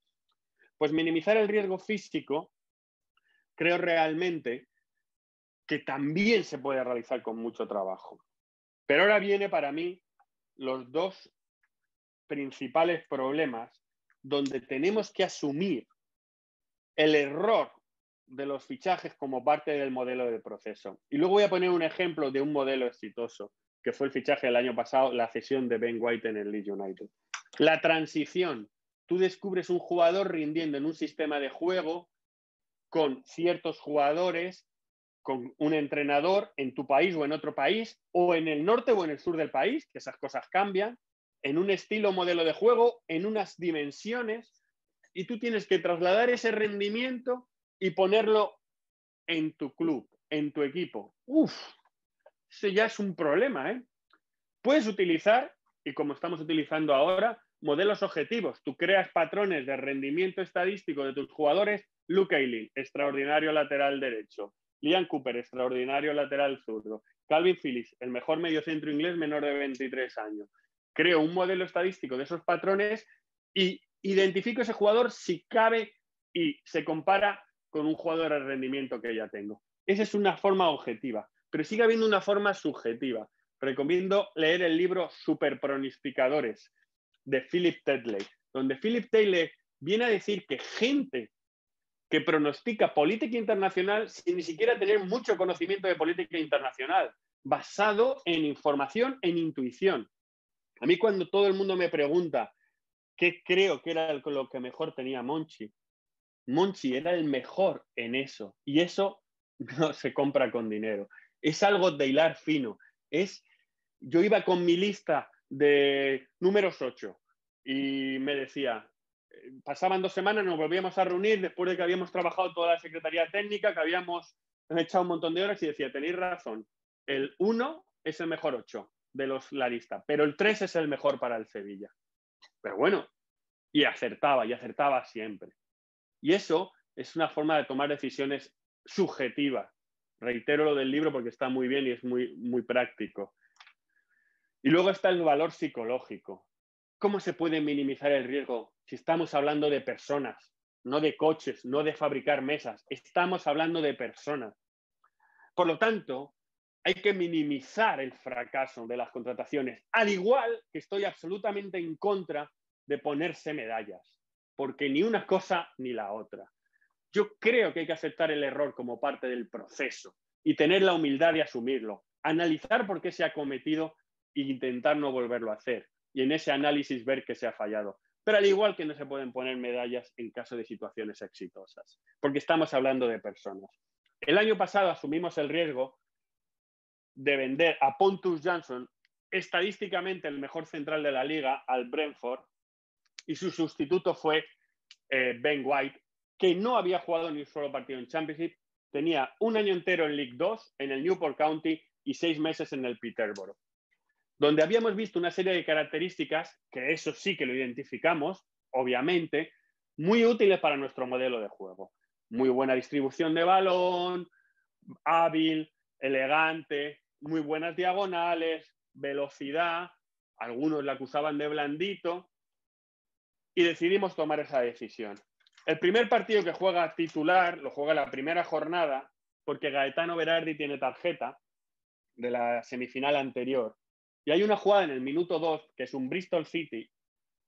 Pues minimizar el riesgo físico creo realmente que también se puede realizar con mucho trabajo. Pero ahora viene para mí los dos principales problemas donde tenemos que asumir el error de los fichajes como parte del modelo de proceso. Y luego voy a poner un ejemplo de un modelo exitoso, que fue el fichaje del año pasado, la cesión de Ben White en el Leeds United. La transición. Tú descubres un jugador rindiendo en un sistema de juego con ciertos jugadores, con un entrenador en tu país o en otro país, o en el norte o en el sur del país, que esas cosas cambian, en un estilo modelo de juego, en unas dimensiones, y tú tienes que trasladar ese rendimiento y ponerlo en tu club, en tu equipo. Ese ya es un problema, ¿eh? Puedes utilizar, y como estamos utilizando ahora, modelos objetivos. Tú creas patrones de rendimiento estadístico de tus jugadores. Luke Ayling, extraordinario lateral derecho. Liam Cooper, extraordinario lateral zurdo. Calvin Phillips, el mejor mediocentro inglés menor de 23 años. Creo un modelo estadístico de esos patrones y identifico ese jugador si cabe y se compara con un jugador de rendimiento que ya tengo. Esa es una forma objetiva, pero sigue habiendo una forma subjetiva. Recomiendo leer el libro Superpronosticadores de Philip Tetley, donde Philip Tetley viene a decir que gente que pronostica política internacional sin ni siquiera tener mucho conocimiento de política internacional, basado en información, en intuición. A mí cuando todo el mundo me pregunta qué creo que era lo que mejor tenía Monchi, Monchi era el mejor en eso, y eso no se compra con dinero. Es algo de hilar fino. Yo iba con mi lista de números 8 y me decía, pasaban 2 semanas, nos volvíamos a reunir después de que habíamos trabajado toda la secretaría técnica, que habíamos echado un montón de horas y decía, tenéis razón, el 1 es el mejor 8 de la lista, pero el 3 es el mejor para el Sevilla. Pero bueno, y acertaba siempre. Y eso es una forma de tomar decisiones subjetivas. Reitero lo del libro porque está muy bien y es muy, muy práctico. Y luego está el valor psicológico. ¿Cómo se puede minimizar el riesgo si estamos hablando de personas, no de coches, no de fabricar mesas? Estamos hablando de personas. Por lo tanto, hay que minimizar el fracaso de las contrataciones, al igual que estoy absolutamente en contra de ponerse medallas, porque ni una cosa ni la otra. Yo creo que hay que aceptar el error como parte del proceso y tener la humildad de asumirlo, analizar por qué se ha cometido e intentar no volverlo a hacer. Y en ese análisis ver que se ha fallado. Pero al igual que no se pueden poner medallas en caso de situaciones exitosas, porque estamos hablando de personas. El año pasado asumimos el riesgo de vender a Pontus Jansson, estadísticamente el mejor central de la liga, al Brentford, y su sustituto fue Ben White, que no había jugado ni un solo partido en Championship, tenía un año entero en League 2, en el Newport County, y 6 meses en el Peterborough, donde habíamos visto una serie de características, que eso sí que lo identificamos, obviamente, muy útiles para nuestro modelo de juego. Muy buena distribución de balón, hábil, elegante, muy buenas diagonales, velocidad, algunos la acusaban de blandito, y decidimos tomar esa decisión. El primer partido que juega titular, lo juega la primera jornada, porque Gaetano Berardi tiene tarjeta de la semifinal anterior. Y hay una jugada en el minuto 2, que es un Bristol City,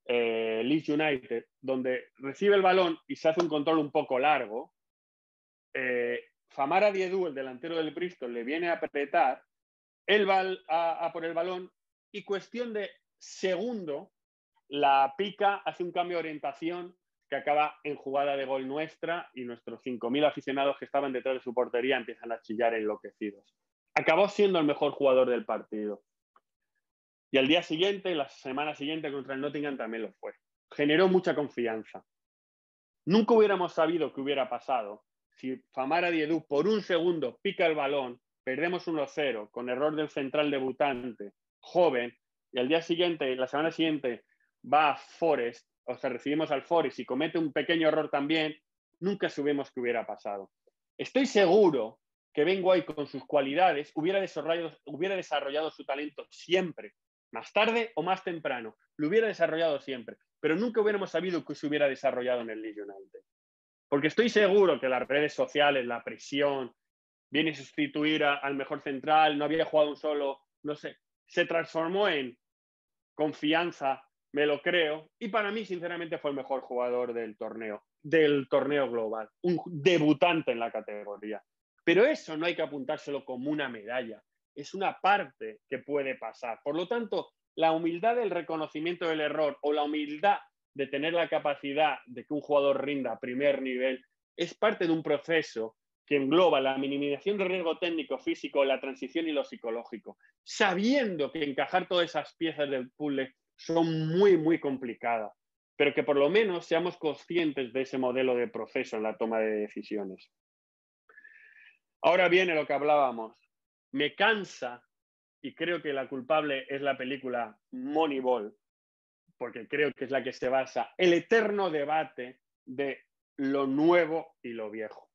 Leeds United, donde recibe el balón y se hace un control un poco largo. Famara Diédou, el delantero del Bristol, le viene a apretar, él va a por el balón y cuestión de segundo la pica, hace un cambio de orientación que acaba en jugada de gol nuestra y nuestros 5.000 aficionados que estaban detrás de su portería empiezan a chillar enloquecidos. Acabó siendo el mejor jugador del partido. Y al día siguiente, la semana siguiente contra el Nottingham también lo fue. Generó mucha confianza. Nunca hubiéramos sabido qué hubiera pasado si Famara Diédou por un segundo pica el balón, perdemos 1-0 con error del central debutante, joven, y al día siguiente, la semana siguiente, va a Forest, o sea, recibimos al Forest y comete un pequeño error también, nunca sabemos qué hubiera pasado. Estoy seguro que Ben White con sus cualidades hubiera desarrollado su talento siempre, más tarde o más temprano, lo hubiera desarrollado siempre, pero nunca hubiéramos sabido que se hubiera desarrollado en el Leeds United. Porque estoy seguro que las redes sociales, la presión, viene a sustituir al mejor central, no había jugado un solo, no sé, se transformó en confianza, me lo creo, y para mí, sinceramente, fue el mejor jugador del torneo global, un debutante en la categoría. Pero eso no hay que apuntárselo como una medalla, es una parte que puede pasar. Por lo tanto, la humildad del reconocimiento del error o la humildad de tener la capacidad de que un jugador rinda a primer nivel es parte de un proceso que engloba la minimización del riesgo técnico, físico, la transición y lo psicológico, sabiendo que encajar todas esas piezas del puzzle son muy, muy complicadas, pero que por lo menos seamos conscientes de ese modelo de proceso en la toma de decisiones. Ahora viene lo que hablábamos. Me cansa, y creo que la culpable es la película Moneyball, porque creo que es la que se basa, el eterno debate de lo nuevo y lo viejo.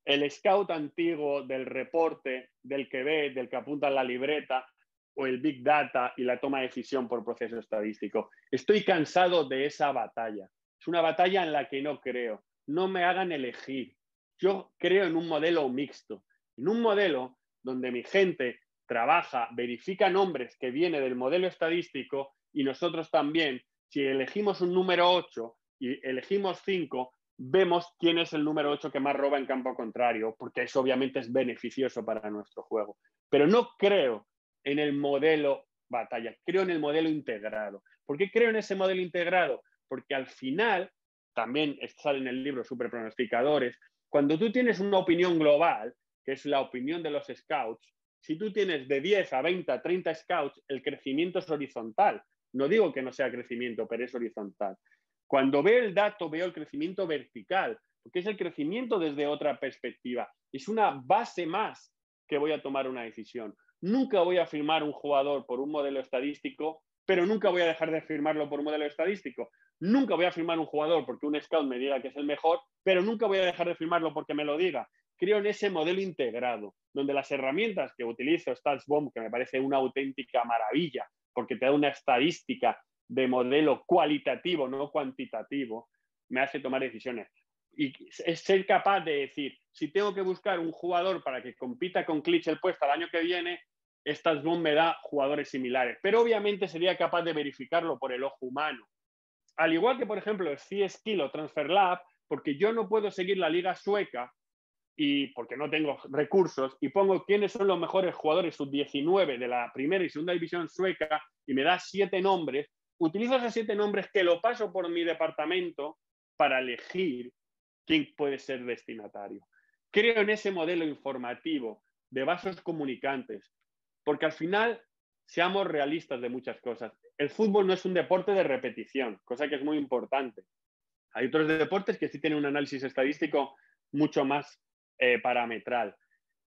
el scout antiguo del reporte, del que ve, del que apunta en la libreta, o el Big Data y la toma de decisión por proceso estadístico. Estoy cansado de esa batalla. Es una batalla en la que no creo. No me hagan elegir. Yo creo en un modelo mixto, en un modelo donde mi gente trabaja, verifica nombres que viene del modelo estadístico y nosotros también, si elegimos un número 8 y elegimos 5, vemos quién es el número 8 que más roba en campo contrario, porque eso obviamente es beneficioso para nuestro juego. Pero no creo en el modelo batalla, creo en el modelo integrado. ¿Por qué creo en ese modelo integrado? Porque al final, también sale en el libro Super Pronosticadores, cuando tú tienes una opinión global, que es la opinión de los scouts, si tú tienes de 10 a 20 a 30 scouts, el crecimiento es horizontal. No digo que no sea crecimiento, pero es horizontal. Cuando veo el dato, veo el crecimiento vertical, porque es el crecimiento desde otra perspectiva. Es una base más que voy a tomar una decisión. Nunca voy a firmar un jugador por un modelo estadístico, pero nunca voy a dejar de firmarlo por un modelo estadístico. Nunca voy a firmar un jugador porque un scout me diga que es el mejor, pero nunca voy a dejar de firmarlo porque me lo diga. Creo en ese modelo integrado, donde las herramientas que utilizo, StatsBomb, que me parece una auténtica maravilla, porque te da una estadística de modelo cualitativo, no cuantitativo, me hace tomar decisiones. Y es ser capaz de decir, si tengo que buscar un jugador para que compita con Clich el puesto el año que viene, StatsBomb me da jugadores similares. Pero obviamente sería capaz de verificarlo por el ojo humano. Al igual que, por ejemplo, CSKill o TransferLab, porque yo no puedo seguir la liga sueca y porque no tengo recursos, y pongo quiénes son los mejores jugadores sub-19 de la primera y segunda división sueca y me da 7 nombres, utilizo esos 7 nombres que lo paso por mi departamento para elegir quién puede ser destinatario. Creo en ese modelo informativo de vasos comunicantes, porque al final seamos realistas de muchas cosas. El fútbol no es un deporte de repetición, cosa que es muy importante. Hay otros deportes que sí tienen un análisis estadístico mucho más parametral.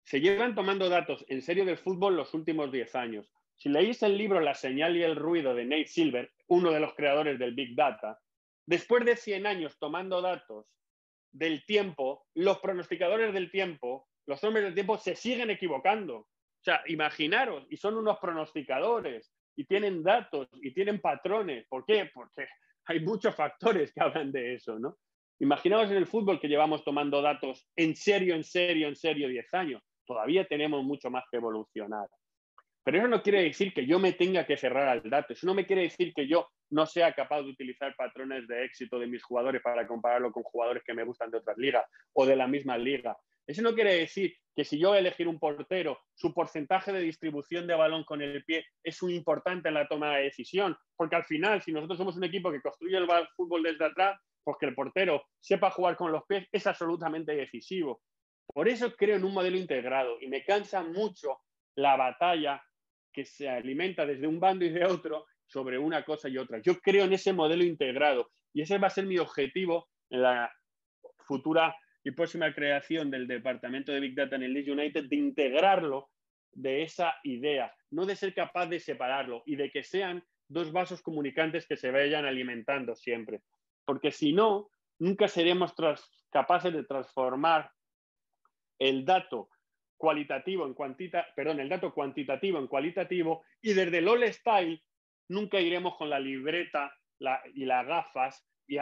Se llevan tomando datos en serio del fútbol los últimos 10 años. Si leéis el libro La señal y el ruido de Nate Silver, uno de los creadores del Big Data, después de 100 años tomando datos del tiempo, los pronosticadores del tiempo, los hombres del tiempo se siguen equivocando. O sea, imaginaros, y son unos pronosticadores, y tienen datos, y tienen patrones. ¿Por qué? Porque hay muchos factores que hablan de eso, ¿no? Imaginaos en el fútbol que llevamos tomando datos en serio 10 años. Todavía tenemos mucho más que evolucionar. Pero eso no quiere decir que yo me tenga que cerrar al dato. Eso no me quiere decir que yo no sea capaz de utilizar patrones de éxito de mis jugadores para compararlo con jugadores que me gustan de otras ligas o de la misma liga. Eso no quiere decir que si yo elegir un portero, su porcentaje de distribución de balón con el pie es muy importante en la toma de decisión. Porque al final, si nosotros somos un equipo que construye el fútbol desde atrás, pues que el portero sepa jugar con los pies es absolutamente decisivo. Por eso creo en un modelo integrado y me cansa mucho la batalla que se alimenta desde un bando y de otro sobre una cosa y otra. Yo creo en ese modelo integrado y ese va a ser mi objetivo en la futura y próxima creación del departamento de Big Data en el Leeds United, de integrarlo de esa idea, no de ser capaz de separarlo y de que sean dos vasos comunicantes que se vayan alimentando siempre. Porque si no, nunca seremos capaces de transformar el dato cualitativo en el dato cuantitativo en cualitativo, y desde el all style nunca iremos con la libreta y las gafas y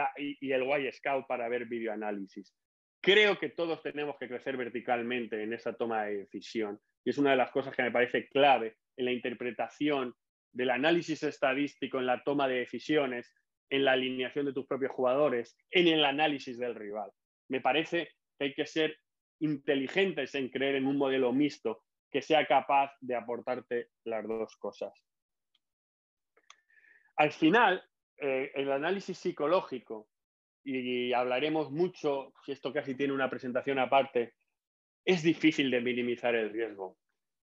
el Y-Scout para ver videoanálisis. Creo que todos tenemos que crecer verticalmente en esa toma de decisión y es una de las cosas que me parece clave en la interpretación del análisis estadístico, en la toma de decisiones, en la alineación de tus propios jugadores, en el análisis del rival. Me parece que hay que ser inteligentes en creer en un modelo mixto que sea capaz de aportarte las dos cosas. Al final, el análisis psicológico, y hablaremos mucho, si esto casi tiene una presentación aparte, es difícil de minimizar el riesgo.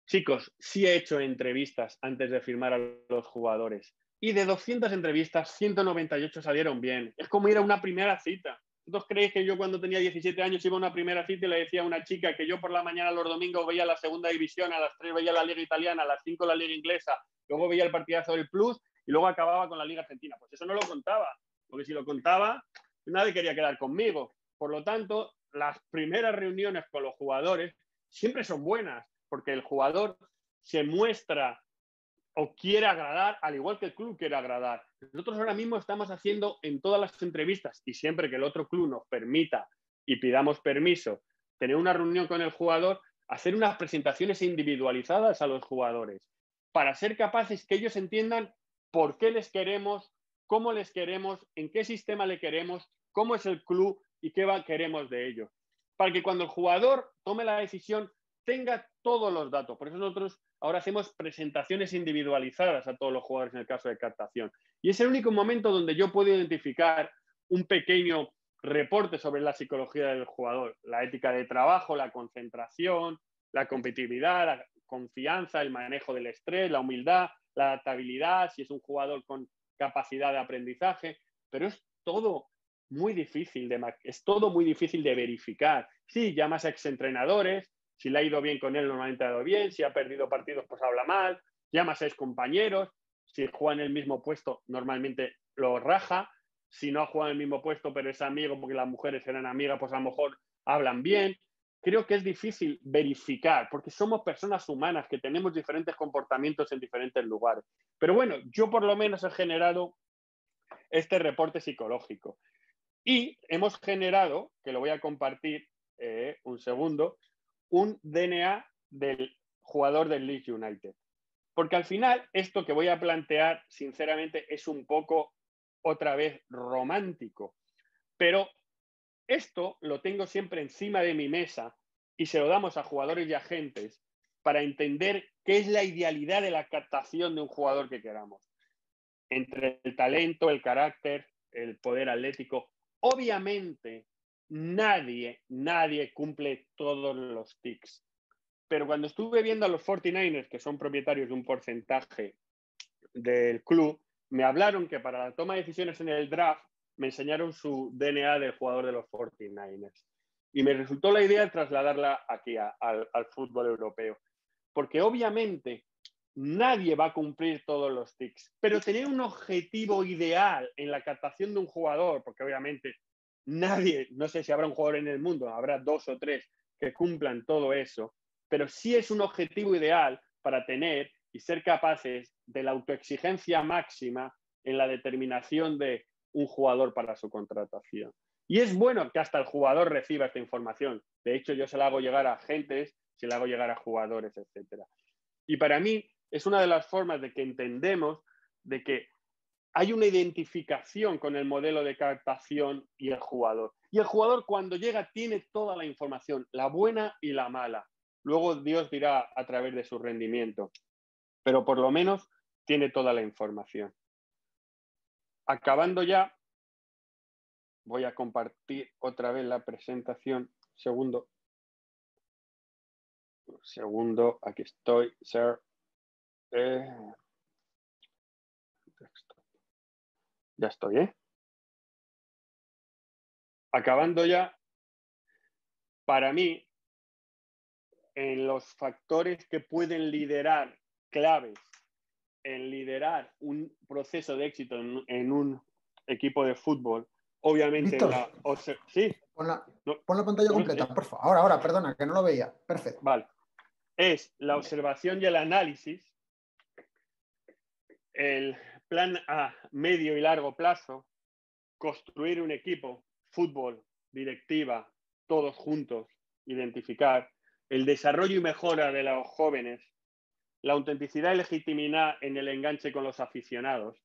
Chicos, sí he hecho entrevistas antes de firmar a los jugadores y de 200 entrevistas, 198 salieron bien. Es como ir a una primera cita. ¿Vosotros creéis que yo cuando tenía 17 años iba a una primera cita y le decía a una chica que yo por la mañana los domingos veía la segunda división, a las 3 veía la liga italiana, a las 5 la liga inglesa, luego veía el partidazo del Plus y luego acababa con la liga argentina? Pues eso no lo contaba, porque si lo contaba, nadie quería quedar conmigo. Por lo tanto, las primeras reuniones con los jugadores siempre son buenas, porque el jugador se muestra o quiere agradar, al igual que el club quiere agradar. Nosotros ahora mismo estamos haciendo en todas las entrevistas, y siempre que el otro club nos permita y pidamos permiso, tener una reunión con el jugador, hacer unas presentaciones individualizadas a los jugadores, para ser capaces que ellos entiendan por qué les queremos, cómo les queremos, en qué sistema le queremos, cómo es el club y qué queremos de ellos. Para que cuando el jugador tome la decisión tenga todos los datos. Por eso nosotros ahora hacemos presentaciones individualizadas a todos los jugadores en el caso de captación. Y es el único momento donde yo puedo identificar un pequeño reporte sobre la psicología del jugador, la ética de trabajo, la concentración, la competitividad, la confianza, el manejo del estrés, la humildad, la adaptabilidad, si es un jugador con capacidad de aprendizaje, pero es todo muy difícil de verificar. Sí, llamas a exentrenadores, si le ha ido bien con él, normalmente ha ido bien, si ha perdido partidos, pues habla mal, llamas a excompañeros, si juega en el mismo puesto, normalmente lo raja, si no ha jugado en el mismo puesto, pero es amigo porque las mujeres eran amigas, pues a lo mejor hablan bien. Creo que es difícil verificar, porque somos personas humanas que tenemos diferentes comportamientos en diferentes lugares. Pero bueno, yo por lo menos he generado este reporte psicológico. Y hemos generado, que lo voy a compartir un segundo, un DNA del jugador del Leeds United. Porque al final, esto que voy a plantear, sinceramente, es un poco, otra vez, romántico. Pero esto lo tengo siempre encima de mi mesa y se lo damos a jugadores y agentes para entender qué es la idealidad de la captación de un jugador que queramos. Entre el talento, el carácter, el poder atlético. Obviamente, nadie cumple todos los tics. Pero cuando estuve viendo a los 49ers, que son propietarios de un porcentaje del club, me hablaron que para la toma de decisiones en el draft me enseñaron su DNA del jugador de los 49ers. Y me resultó la idea de trasladarla aquí al fútbol europeo. Porque obviamente nadie va a cumplir todos los tics, pero tener un objetivo ideal en la captación de un jugador, porque obviamente nadie, no sé si habrá un jugador en el mundo, habrá 2 o 3 que cumplan todo eso, pero sí es un objetivo ideal para tener y ser capaces de la autoexigencia máxima en la determinación de un jugador para su contratación. Y es bueno que hasta el jugador reciba esta información. De hecho, yo se la hago llegar a agentes, se la hago llegar a jugadores, etc. Y para mí es una de las formas de que entendemos de que hay una identificación con el modelo de captación y el jugador. Y el jugador cuando llega tiene toda la información, la buena y la mala. Luego Dios dirá a través de su rendimiento, pero por lo menos tiene toda la información. Acabando ya, voy a compartir otra vez la presentación. Segundo, aquí estoy, sir. Ya estoy, ¿eh? Acabando ya, para mí, en los factores que pueden liderar, claves, en liderar un proceso de éxito en un equipo de fútbol, obviamente Víctor, sí. pon la pantalla completa, por favor. Ahora, perdona, que no lo veía. Perfecto. Vale. Es la observación y el análisis, el plan a medio y largo plazo, construir un equipo, fútbol, directiva, todos juntos, identificar, el desarrollo y mejora de los jóvenes, la autenticidad y legitimidad en el enganche con los aficionados,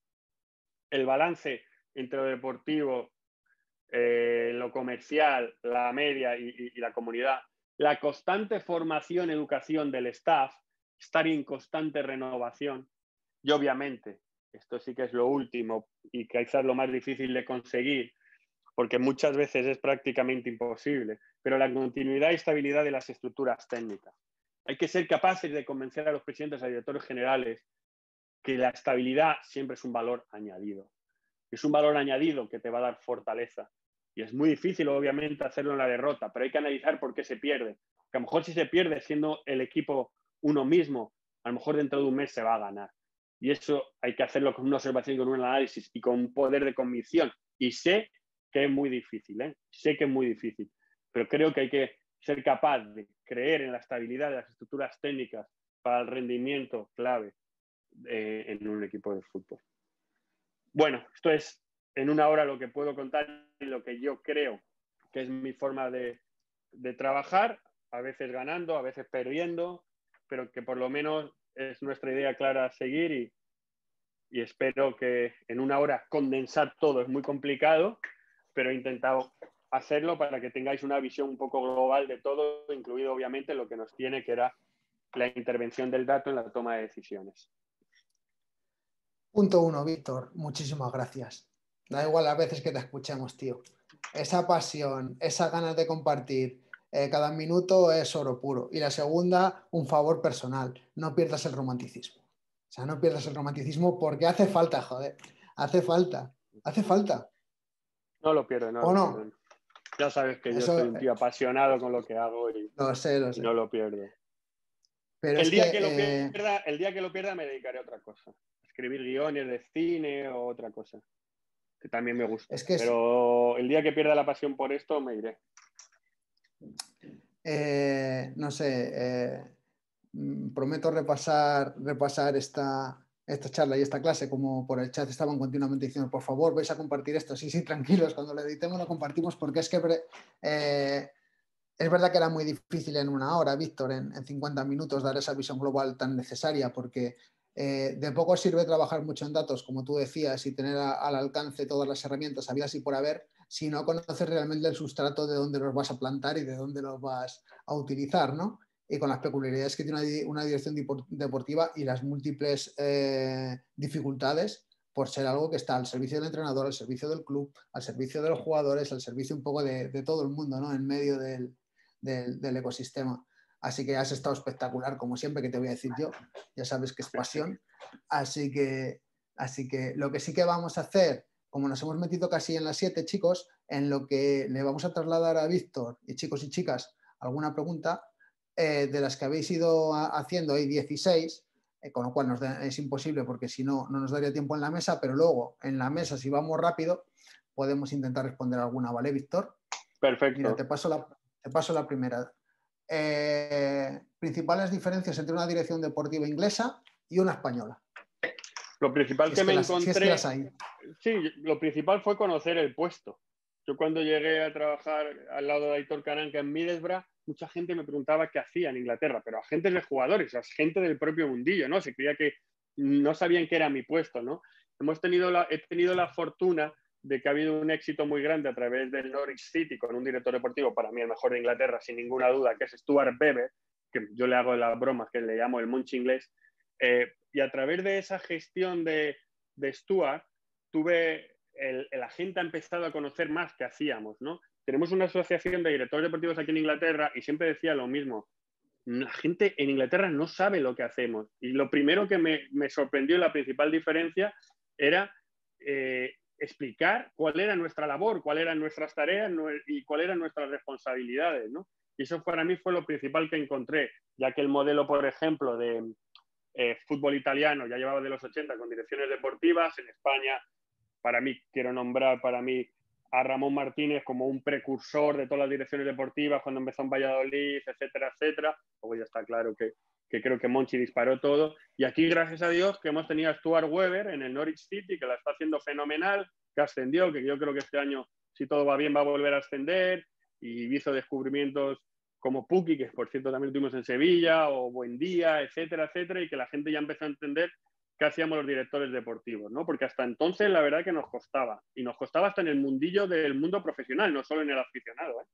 el balance entre lo deportivo, lo comercial, la media y la comunidad, la constante formación, educación del staff, estar en constante renovación y obviamente, esto sí que es lo último y quizás lo más difícil de conseguir, porque muchas veces es prácticamente imposible, pero la continuidad y estabilidad de las estructuras técnicas. Hay que ser capaces de convencer a los presidentes y directores generales que la estabilidad siempre es un valor añadido. Es un valor añadido que te va a dar fortaleza. Y es muy difícil, obviamente, hacerlo en la derrota, pero hay que analizar por qué se pierde. Que a lo mejor si se pierde siendo el equipo uno mismo, a lo mejor dentro de un mes se va a ganar. Y eso hay que hacerlo con una observación, con un análisis y con un poder de convicción. Y sé que es muy difícil, ¿eh? Sé que es muy difícil. pero creo que hay que ser capaz de creer en la estabilidad de las estructuras técnicas para el rendimiento clave en un equipo de fútbol. Bueno, esto es en una hora lo que puedo contar y lo que yo creo que es mi forma de trabajar, a veces ganando, a veces perdiendo, pero que por lo menos es nuestra idea clara a seguir y espero que en una hora condensar todo es muy complicado, pero he intentado hacerlo para que tengáis una visión un poco global de todo, incluido obviamente lo que nos tiene, que era la intervención del dato en la toma de decisiones. Punto 1, Víctor, muchísimas gracias. Da igual las veces que te escuchemos, tío. Esa pasión, esas ganas de compartir cada minuto es oro puro. Y la segunda, un favor personal, no pierdas el romanticismo. O sea, no pierdas el romanticismo porque hace falta, joder. Hace falta. No lo pierdo, no ¿O lo no? pierdo. Ya sabes que yo Eso, soy un tío apasionado con lo que hago y lo sé. no lo pierdo. Pero El es día que... que lo pierda me dedicaré a otra cosa. Escribir guiones de cine o otra cosa, que también me gusta. es que Pero el día que pierda la pasión por esto me iré. No sé, prometo repasar esta charla y esta clase, como por el chat estaban continuamente diciendo, por favor, vais a compartir esto. Sí, sí, tranquilos, cuando lo editemos lo compartimos porque es que es verdad que era muy difícil en una hora, Víctor, en 50 minutos dar esa visión global tan necesaria porque de poco sirve trabajar mucho en datos, como tú decías, y tener al alcance todas las herramientas habidas y por haber, si no conoces realmente el sustrato de dónde los vas a plantar y de dónde los vas a utilizar, ¿no? Y con las peculiaridades que tiene una dirección deportiva y las múltiples dificultades por ser algo que está al servicio del entrenador, al servicio del club, al servicio de los jugadores, al servicio un poco de todo el mundo, ¿no? En medio del ecosistema. Así que has estado espectacular, como siempre, que te voy a decir yo. Ya sabes que es pasión. Así que lo que sí que vamos a hacer, como nos hemos metido casi en las 7, chicos, en lo que le vamos a trasladar a Víctor, y chicos y chicas, alguna pregunta, de las que habéis ido haciendo, hay 16, con lo cual es imposible porque si no, no nos daría tiempo en la mesa, pero luego en la mesa, si vamos rápido, podemos intentar responder alguna, ¿vale, Víctor? Perfecto. Mira, te paso la primera. Principales diferencias entre una dirección deportiva inglesa y una española. Lo principal que me encontré, sí, lo principal fue conocer el puesto. Yo cuando llegué a trabajar al lado de Aitor Karanka en Middlesbrough, mucha gente me preguntaba qué hacía en Inglaterra, pero agentes de jugadores, gente del propio mundillo, ¿no? Se creía que no sabían qué era mi puesto, ¿no? He tenido la fortuna de que ha habido un éxito muy grande a través del Norwich City con un director deportivo, para mí el mejor de Inglaterra, sin ninguna duda, que es Stuart Webber, que yo le hago las bromas, que le llamo el Munch inglés, y a través de esa gestión de Stuart, la gente ha empezado a conocer más que hacíamos, ¿no? Tenemos una asociación de directores deportivos aquí en Inglaterra y siempre decía lo mismo. La gente en Inglaterra no sabe lo que hacemos. Y lo primero que me sorprendió, la principal diferencia, era explicar cuál era nuestra labor, cuáles eran nuestras tareas y cuáles eran nuestras responsabilidades, ¿no? Y eso para mí fue lo principal que encontré, ya que el modelo, por ejemplo, de fútbol italiano ya llevaba de los 80 con direcciones deportivas. En España, quiero nombrar a Ramón Martínez como un precursor de todas las direcciones deportivas cuando empezó en Valladolid, etcétera, etcétera. Luego ya está claro que creo que Monchi disparó todo. Y aquí, gracias a Dios, que hemos tenido a Stuart Webber en el Norwich City, que la está haciendo fenomenal, que ascendió, que yo creo que este año, si todo va bien, va a volver a ascender, y hizo descubrimientos como Puki, que por cierto también lo tuvimos en Sevilla, o Buendía, etcétera, etcétera, y que la gente ya empezó a entender qué hacíamos los directores deportivos, ¿no? Porque hasta entonces la verdad que nos costaba, y nos costaba hasta en el mundillo del mundo profesional, no solo en el aficionado, ¿eh?